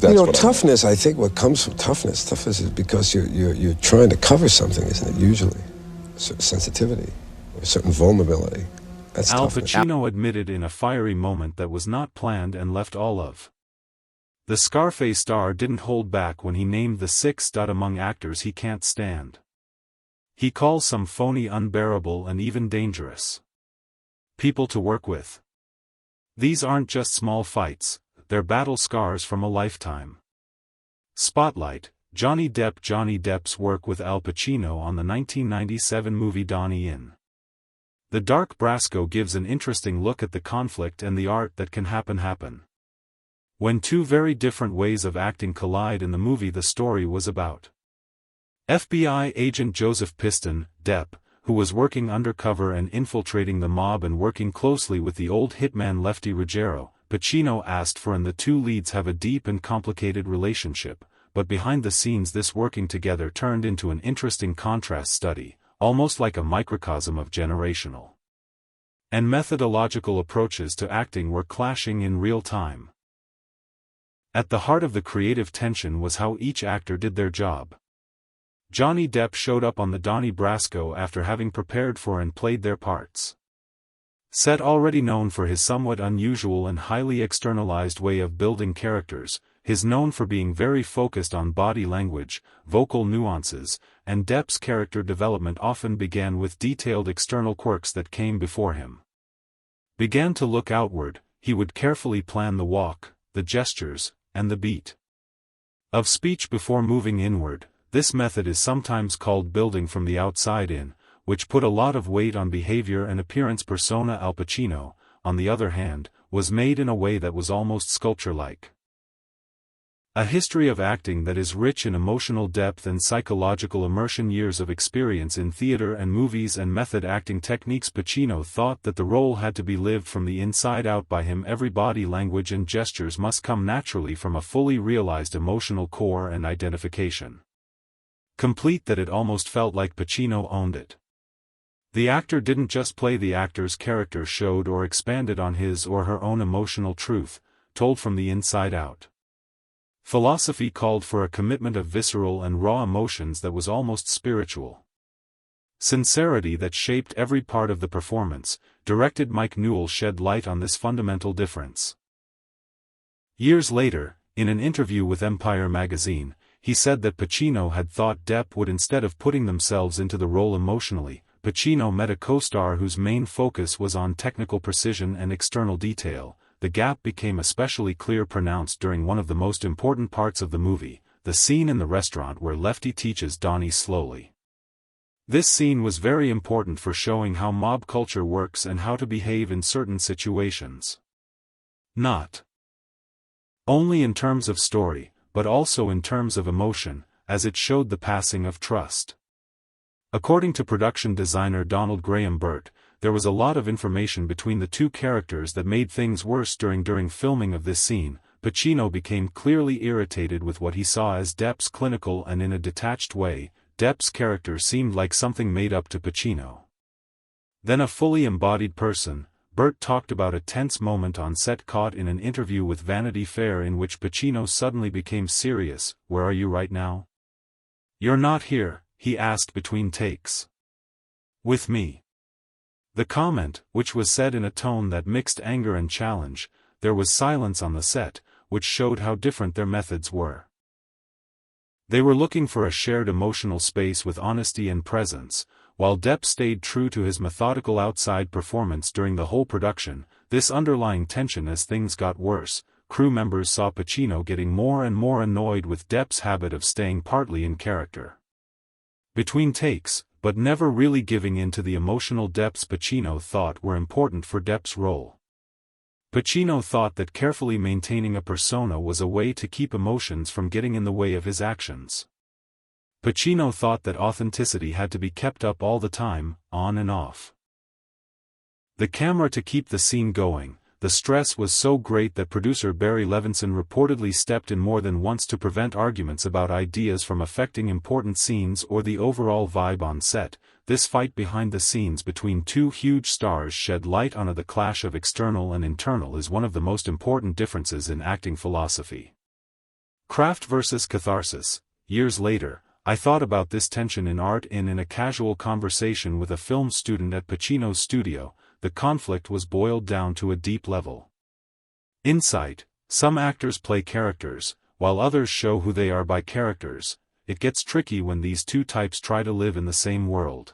That's what toughness, I think what comes from toughness is because you're trying to cover something, isn't it, usually? A certain sensitivity, or a certain vulnerability. That's Al toughness. Pacino admitted in a fiery moment that was not planned and left all of. The Scarface star didn't hold back when he named the 6 among actors he can't stand. He calls some phony unbearable and even dangerous people to work with. These aren't just small fights, they're battle scars from a lifetime. Spotlight, Johnny Depp. Johnny Depp's work with Al Pacino on the 1997 movie Donnie Yen. The Dark Brasco gives an interesting look at the conflict and the art that can happen. When two very different ways of acting collide in the movie, the story was about FBI agent Joseph Piston, Depp, who was working undercover and infiltrating the mob and working closely with the old hitman Lefty Ruggiero. Pacino asked for, and the two leads have a deep and complicated relationship, but behind the scenes this working together turned into an interesting contrast study, almost like a microcosm of generational and methodological approaches to acting were clashing in real time. At the heart of the creative tension was how each actor did their job. Johnny Depp showed up on the Donnie Brasco after having prepared for and played their parts. Set already known for his somewhat unusual and highly externalized way of building characters, his known for being very focused on body language, vocal nuances, and Depp's character development often began with detailed external quirks that came before him began to look outward. He would carefully plan the walk, the gestures, and the beat of speech before moving inward. This method is sometimes called building from the outside in, which put a lot of weight on behavior and appearance. Persona. Al Pacino, on the other hand, was made in a way that was almost sculpture-like. A history of acting that is rich in emotional depth and psychological immersion. Years of experience in theater and movies and method acting techniques. Pacino thought that the role had to be lived from the inside out by him. Every body language and gestures must come naturally from a fully realized emotional core and identification complete that it almost felt like Pacino owned it. The actor didn't just play the actor's character, showed or expanded on his or her own emotional truth, told from the inside out. Philosophy called for a commitment of visceral and raw emotions that was almost spiritual. Sincerity that shaped every part of the performance. Directed Mike Newell shed light on this fundamental difference. Years later, in an interview with Empire magazine, he said that Pacino had thought Depp would, instead of putting themselves into the role emotionally. Pacino met a co-star whose main focus was on technical precision and external detail. The gap became especially pronounced during one of the most important parts of the movie, the scene in the restaurant where Lefty teaches Donnie slowly. This scene was very important for showing how mob culture works and how to behave in certain situations. Not only in terms of story, but also in terms of emotion, as it showed the passing of trust. According to production designer Donald Graham Burt, there was a lot of information between the two characters that made things worse. During filming of this scene, Pacino became clearly irritated with what he saw as Depp's clinical and in a detached way. Depp's character seemed like something made up to Pacino. Then a fully embodied person. Burt talked about a tense moment on set caught in an interview with Vanity Fair in which Pacino suddenly became serious. "Where are you right now?" "You're not here," he asked between takes. "With me." The comment, which was said in a tone that mixed anger and challenge, there was silence on the set, which showed how different their methods were. They were looking for a shared emotional space with honesty and presence, while Depp stayed true to his methodical outside performance during the whole production. This underlying tension as things got worse, crew members saw Pacino getting more and more annoyed with Depp's habit of staying partly in character between takes, but never really giving in to the emotional depths Pacino thought were important for Depp's role. Pacino thought that carefully maintaining a persona was a way to keep emotions from getting in the way of his actions. Pacino thought that authenticity had to be kept up all the time, on and off the camera to keep the scene going. The stress was so great that producer Barry Levinson reportedly stepped in more than once to prevent arguments about ideas from affecting important scenes or the overall vibe on set. This fight behind the scenes between two huge stars shed light on the clash of external and internal is one of the most important differences in acting philosophy. Craft versus catharsis. Years later, I thought about this tension in art in a casual conversation with a film student at Pacino's studio. The conflict was boiled down to a deep level. Insight: some actors play characters, while others show who they are by characters. It gets tricky when these two types try to live in the same world.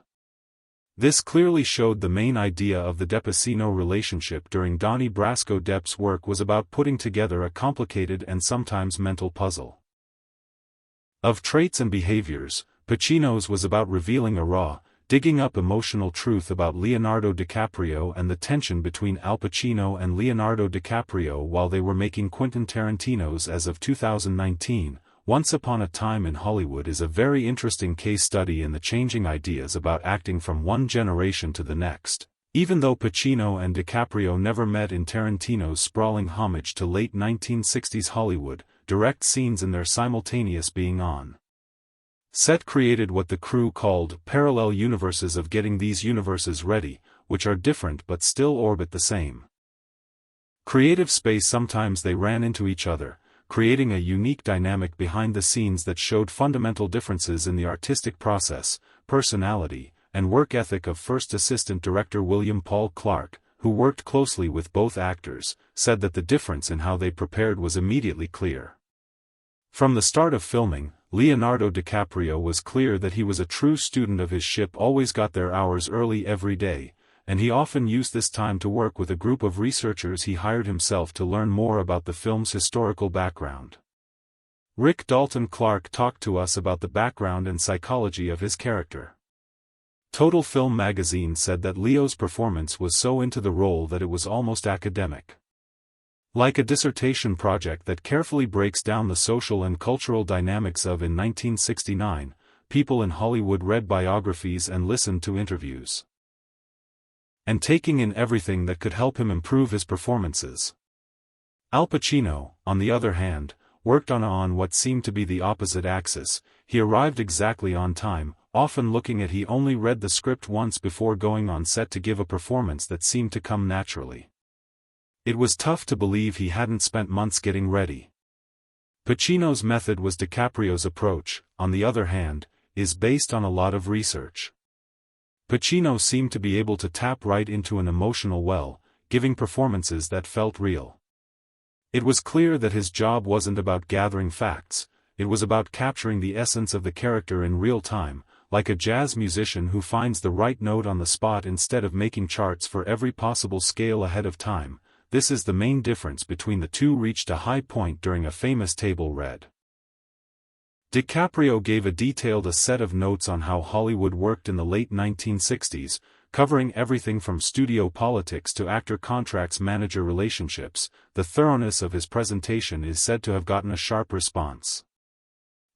This clearly showed the main idea of the Depp-Pacino relationship during Donnie Brasco. Depp's work was about putting together a complicated and sometimes mental puzzle of traits and behaviors. Pacino's was about revealing a raw, digging up emotional truth about Leonardo DiCaprio and the tension between Al Pacino and Leonardo DiCaprio while they were making Quentin Tarantino's. As of 2019, Once Upon a Time in Hollywood is a very interesting case study in the changing ideas about acting from one generation to the next. Even though Pacino and DiCaprio never met in Tarantino's sprawling homage to late 1960s Hollywood, direct scenes in their simultaneous being on set created what the crew called parallel universes of getting these universes ready, which are different but still orbit the same creative space. Sometimes they ran into each other, creating a unique dynamic behind the scenes that showed fundamental differences in the artistic process, personality, and work ethic of first assistant director William Paul Clark, who worked closely with both actors, said that the difference in how they prepared was immediately clear. From the start of filming, Leonardo DiCaprio was clear that he was a true student of his ship, always got there hours early every day, and he often used this time to work with a group of researchers he hired himself to learn more about the film's historical background. Rick Dalton Clark talked to us about the background and psychology of his character. Total Film magazine said that Leo's performance was so into the role that it was almost academic. Like a dissertation project that carefully breaks down the social and cultural dynamics of. In 1969, people in Hollywood read biographies and listened to interviews, and taking in everything that could help him improve his performances. Al Pacino, on the other hand, worked on what seemed to be the opposite axis. He arrived exactly on time, often looking at he only read the script once before going on set to give a performance that seemed to come naturally. It was tough to believe he hadn't spent months getting ready. Pacino's method was DiCaprio's approach, on the other hand, is based on a lot of research. Pacino seemed to be able to tap right into an emotional well, giving performances that felt real. It was clear that his job wasn't about gathering facts, it was about capturing the essence of the character in real time, like a jazz musician who finds the right note on the spot instead of making charts for every possible scale ahead of time. This is the main difference between the two. Reached a high point during a famous table read. DiCaprio gave a detailed set of notes on how Hollywood worked in the late 1960s, covering everything from studio politics to actor contracts, manager relationships. The thoroughness of his presentation is said to have gotten a sharp response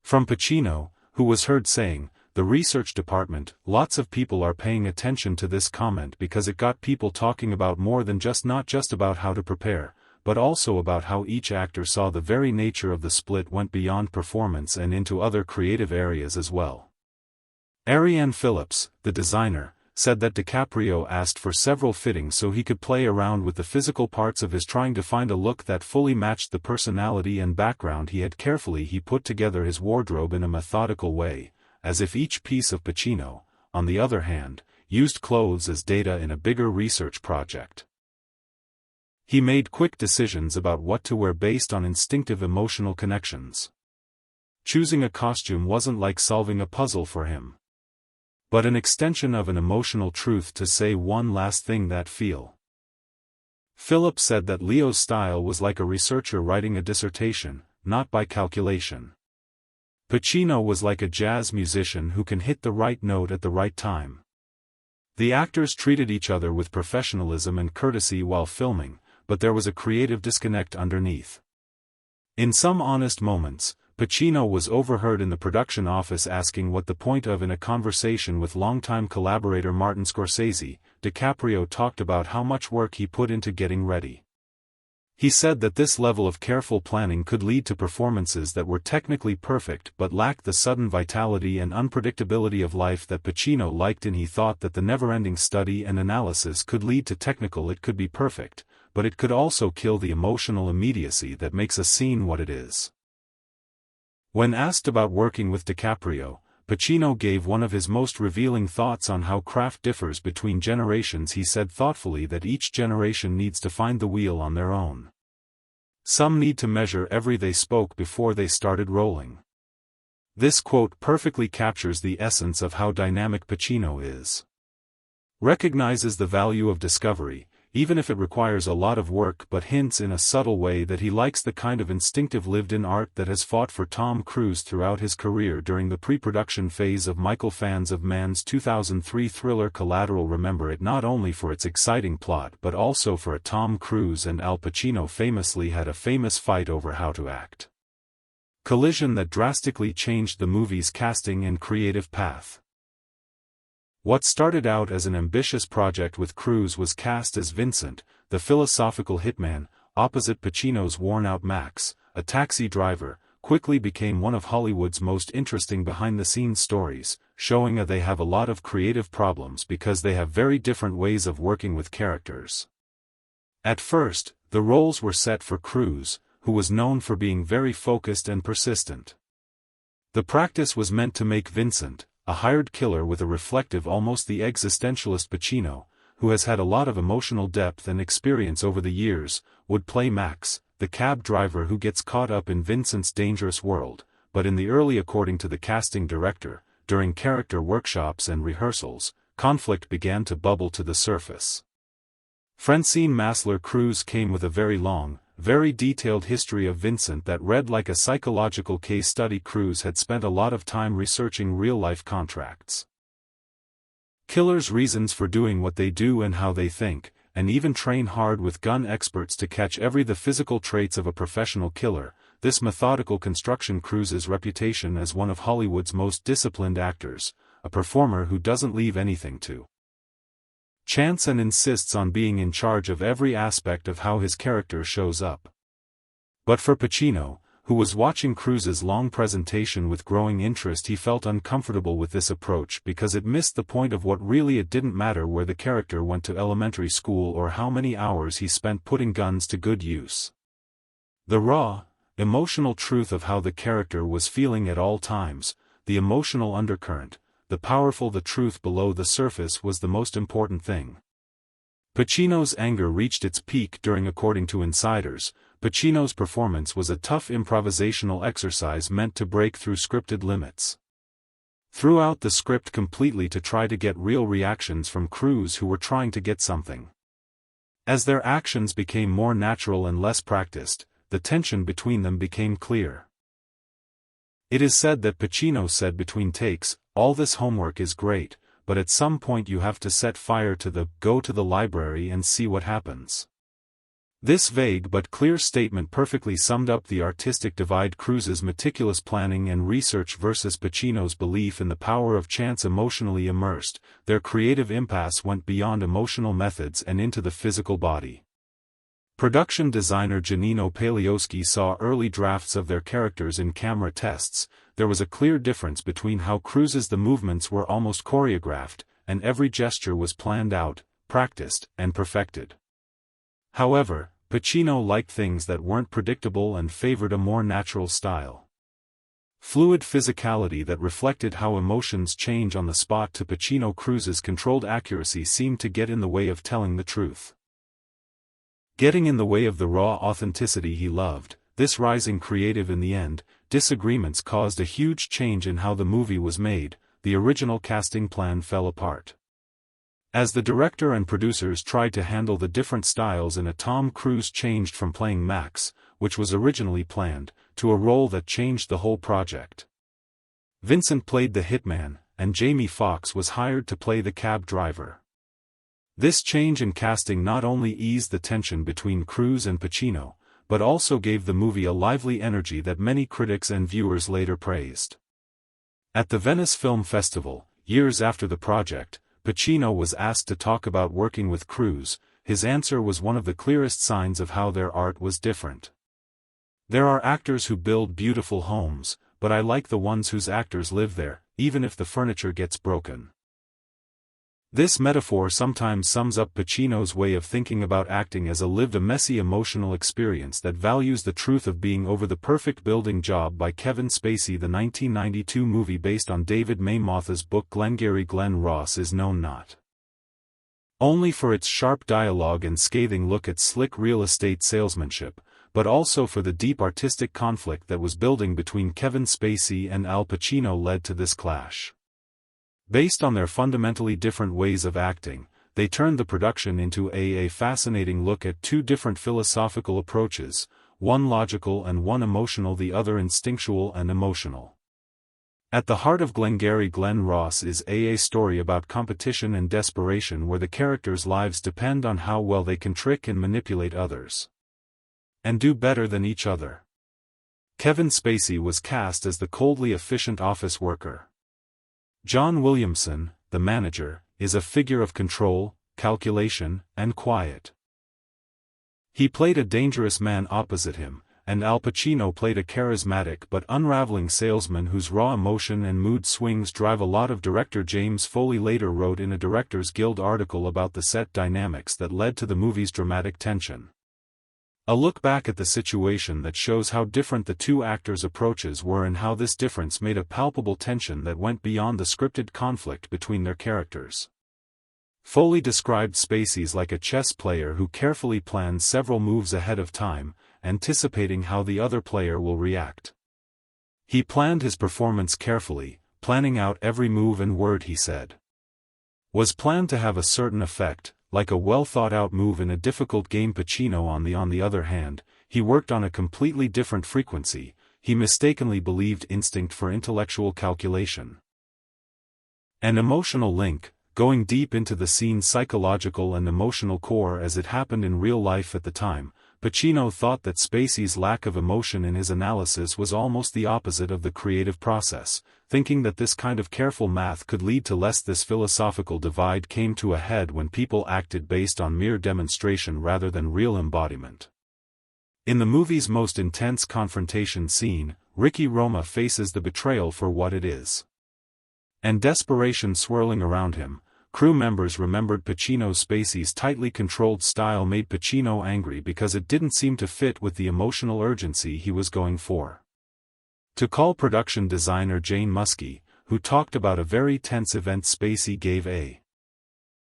from Pacino, who was heard saying, "The research department, lots of people are paying attention to this comment because it got people talking about more than not just about how to prepare, but also about how each actor saw the very nature of the split went beyond performance and into other creative areas as well." Arianne Phillips, the designer, said that DiCaprio asked for several fittings so he could play around with the physical parts of his, trying to find a look that fully matched the personality and background he had. Carefully he put together his wardrobe in a methodical way, as if each piece of Pacino, on the other hand, used clothes as data in a bigger research project. He made quick decisions about what to wear based on instinctive emotional connections. Choosing a costume wasn't like solving a puzzle for him, but an extension of an emotional truth to say one last thing that feel. Phillips said that Leo's style was like a researcher writing a dissertation, not by calculation. Pacino was like a jazz musician who can hit the right note at the right time. The actors treated each other with professionalism and courtesy while filming, but there was a creative disconnect underneath. In some honest moments, Pacino was overheard in the production office asking what the point of. In a conversation with longtime collaborator Martin Scorsese, DiCaprio talked about how much work he put into getting ready. He said that this level of careful planning could lead to performances that were technically perfect but lacked the sudden vitality and unpredictability of life that Pacino liked, and he thought that the never-ending study and analysis could lead to technical. It could be perfect, but it could also kill the emotional immediacy that makes a scene what it is. When asked about working with DiCaprio, Pacino gave one of his most revealing thoughts on how craft differs between generations. He said thoughtfully that each generation needs to find the wheel on their own. Some need to measure every they spoke before they started rolling. This quote perfectly captures the essence of how dynamic Pacino is. Recognizes the value of discovery, even if it requires a lot of work, but hints in a subtle way that he likes the kind of instinctive lived-in art that has fought for Tom Cruise throughout his career during the pre-production phase of Michael. Fans of Mann's 2003 thriller Collateral remember it not only for its exciting plot but also for a Tom Cruise and Al Pacino famously had a famous fight over how to act. Collision that drastically changed the movie's casting and creative path. What started out as an ambitious project with Cruise was cast as Vincent, the philosophical hitman, opposite Pacino's worn-out Max, a taxi driver, quickly became one of Hollywood's most interesting behind-the-scenes stories, showing they have a lot of creative problems because they have very different ways of working with characters. At first, the roles were set for Cruise, who was known for being very focused and persistent. The practice was meant to make Vincent, a hired killer with a reflective, almost the existentialist Pacino, who has had a lot of emotional depth and experience over the years, would play Max, the cab driver who gets caught up in Vincent's dangerous world. But in the early, according to the casting director, during character workshops and rehearsals, conflict began to bubble to the surface. Francine Massler Cruise came with a very long, very detailed history of Vincent that read like a psychological case study. Cruise had spent a lot of time researching real-life contracts, killers' reasons for doing what they do and how they think, and even train hard with gun experts to catch the physical traits of a professional killer. This methodical construction Cruise's reputation as one of Hollywood's most disciplined actors, a performer who doesn't leave anything to chance and insists on being in charge of every aspect of how his character shows up. But for Pacino, who was watching Cruise's long presentation with growing interest, he felt uncomfortable with this approach because it missed the point of what really it didn't matter where the character went to elementary school or how many hours he spent putting guns to good use. The raw, emotional truth of how the character was feeling at all times, the emotional undercurrent, the powerful the truth below the surface was the most important thing. Pacino's anger reached its peak during, according to insiders, Pacino's performance was a tough improvisational exercise meant to break through scripted limits. Throughout the script completely to try to get real reactions from Cruise, who were trying to get something. As their actions became more natural and less practiced, the tension between them became clear. It is said that Pacino said between takes, "All this homework is great, but at some point you have to set fire to go to the library and see what happens." This vague but clear statement perfectly summed up the artistic divide: Cruise's meticulous planning and research versus Pacino's belief in the power of chance. Emotionally immersed, their creative impasse went beyond emotional methods and into the physical body. Production designer Janino Paleoski saw early drafts of their characters in camera tests. There was a clear difference between how Cruise's the movements were almost choreographed, and every gesture was planned out, practiced, and perfected. However, Pacino liked things that weren't predictable and favored a more natural style. Fluid physicality that reflected how emotions change on the spot. To Pacino, Cruise's controlled accuracy seemed to get in the way of telling the truth. Getting in the way of the raw authenticity he loved. This rising creative in the end, disagreements caused a huge change in how the movie was made. The original casting plan fell apart. As the director and producers tried to handle the different styles in a Tom Cruise changed from playing Max, which was originally planned, to a role that changed the whole project. Vincent played the hitman, and Jamie Foxx was hired to play the cab driver. This change in casting not only eased the tension between Cruise and Pacino, but also gave the movie a lively energy that many critics and viewers later praised. At the Venice Film Festival, years after the project, Pacino was asked to talk about working with Cruise. His answer was one of the clearest signs of how their art was different. "There are actors who build beautiful homes, but I like the ones whose actors live there, even if the furniture gets broken." This metaphor sometimes sums up Pacino's way of thinking about acting as a messy emotional experience that values the truth of being over the perfect building job by Kevin Spacey. The 1992 movie based on David May Motha's book Glengarry Glen Ross is known not only for its sharp dialogue and scathing look at slick real estate salesmanship, but also for the deep artistic conflict that was building between Kevin Spacey and Al Pacino led to this clash. Based on their fundamentally different ways of acting, they turned the production into a fascinating look at two different philosophical approaches, one logical and one emotional, the other instinctual and emotional. At the heart of Glengarry Glen Ross is a story about competition and desperation where the characters' lives depend on how well they can trick and manipulate others and do better than each other. Kevin Spacey was cast as the coldly efficient office worker. John Williamson, the manager, is a figure of control, calculation, and quiet. He played a dangerous man opposite him, and Al Pacino played a charismatic but unraveling salesman whose raw emotion and mood swings drive a lot. Of director James Foley later wrote in a Directors Guild article about the set dynamics that led to the movie's dramatic tension. A look back at the situation that shows how different the two actors' approaches were and how this difference made a palpable tension that went beyond the scripted conflict between their characters. Foley described Spacey's like a chess player who carefully plans several moves ahead of time, anticipating how the other player will react. He planned his performance carefully, planning out every move and word he said. Was planned to have a certain effect, like a well-thought-out move in a difficult game. Pacino on the other hand, he worked on a completely different frequency. He mistakenly believed instinct for intellectual calculation. An emotional link, going deep into the scene's psychological and emotional core as it happened in real life at the time. Pacino thought that Spacey's lack of emotion in his analysis was almost the opposite of the creative process, thinking that this kind of careful math could lead to less. This philosophical divide came to a head when people acted based on mere demonstration rather than real embodiment. In the movie's most intense confrontation scene, Ricky Roma faces the betrayal for what it is, and desperation swirling around him. Crew members remembered Spacey's tightly controlled style made Pacino angry because it didn't seem to fit with the emotional urgency he was going for. To call production designer Jane Muskie, who talked about a very tense event Spacey gave a